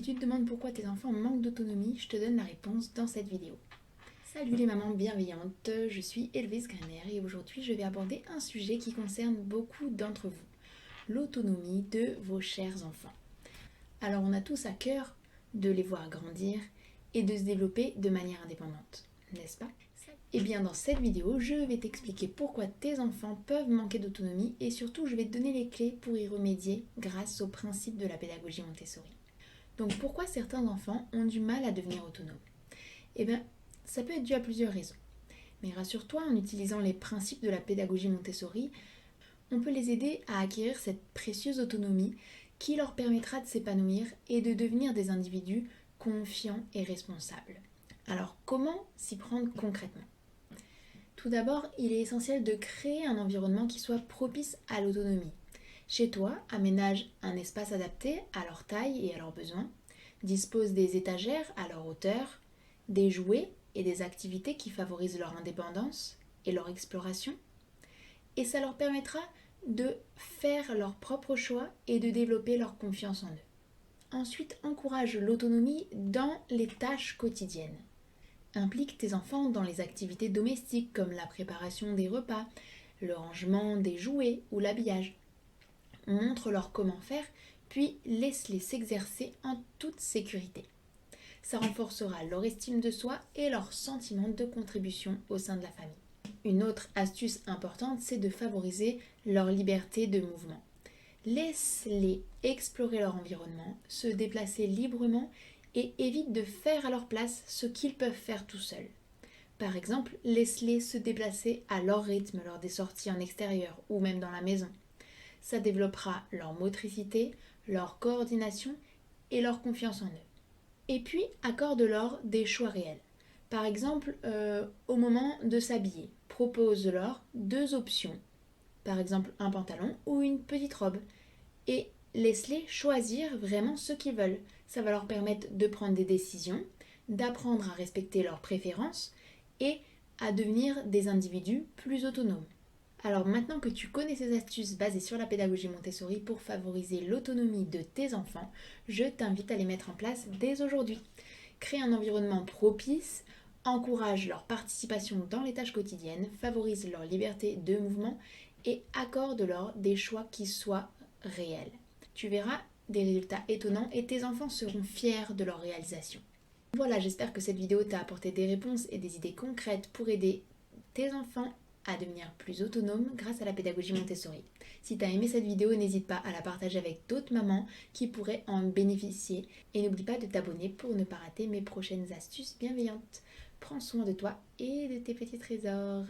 tu te demandes pourquoi tes enfants manquent d'autonomie, je te donne la réponse dans cette vidéo. Salut les mamans bienveillantes, je suis Héloïse Greiner et aujourd'hui je vais aborder un sujet qui concerne beaucoup d'entre vous, l'autonomie de vos chers enfants. Alors on a tous à cœur de les voir grandir et de se développer de manière indépendante, n'est-ce pas? Et bien dans cette vidéo, je vais t'expliquer pourquoi tes enfants peuvent manquer d'autonomie et surtout je vais te donner les clés pour y remédier grâce au principe de la pédagogie Montessori. Donc pourquoi certains enfants ont du mal à devenir autonomes? Eh bien, ça peut être dû à plusieurs raisons. Mais rassure-toi, en utilisant les principes de la pédagogie Montessori, on peut les aider à acquérir cette précieuse autonomie qui leur permettra de s'épanouir et de devenir des individus confiants et responsables. Alors comment s'y prendre concrètement? Tout d'abord, il est essentiel de créer un environnement qui soit propice à l'autonomie. Chez toi, aménage un espace adapté à leur taille et à leurs besoins, dispose des étagères à leur hauteur, des jouets et des activités qui favorisent leur indépendance et leur exploration, et ça leur permettra de faire leurs propres choix et de développer leur confiance en eux. Ensuite, encourage l'autonomie dans les tâches quotidiennes. Implique tes enfants dans les activités domestiques comme la préparation des repas, le rangement des jouets ou l'habillage. Montre-leur comment faire, puis laisse-les s'exercer en toute sécurité. Ça renforcera leur estime de soi et leur sentiment de contribution au sein de la famille. Une autre astuce importante, c'est de favoriser leur liberté de mouvement. Laisse-les explorer leur environnement, se déplacer librement et évite de faire à leur place ce qu'ils peuvent faire tout seuls. Par exemple, laisse-les se déplacer à leur rythme lors des sorties en extérieur ou même dans la maison. Ça développera leur motricité, leur coordination et leur confiance en eux. Et puis, accorde-leur des choix réels. Par exemple, au moment de s'habiller, propose-leur 2 options. Par exemple, un pantalon ou une petite robe. Et laisse-les choisir vraiment ce qu'ils veulent. Ça va leur permettre de prendre des décisions, d'apprendre à respecter leurs préférences et à devenir des individus plus autonomes. Alors maintenant que tu connais ces astuces basées sur la pédagogie Montessori pour favoriser l'autonomie de tes enfants, je t'invite à les mettre en place dès aujourd'hui. Crée un environnement propice, encourage leur participation dans les tâches quotidiennes, favorise leur liberté de mouvement et accorde-leur des choix qui soient réels. Tu verras des résultats étonnants et tes enfants seront fiers de leur réalisation. Voilà, j'espère que cette vidéo t'a apporté des réponses et des idées concrètes pour aider tes enfants à devenir plus autonomes grâce à la pédagogie Montessori. Si tu as aimé cette vidéo, n'hésite pas à la partager avec d'autres mamans qui pourraient en bénéficier. Et n'oublie pas de t'abonner pour ne pas rater mes prochaines astuces bienveillantes. Prends soin de toi et de tes petits trésors.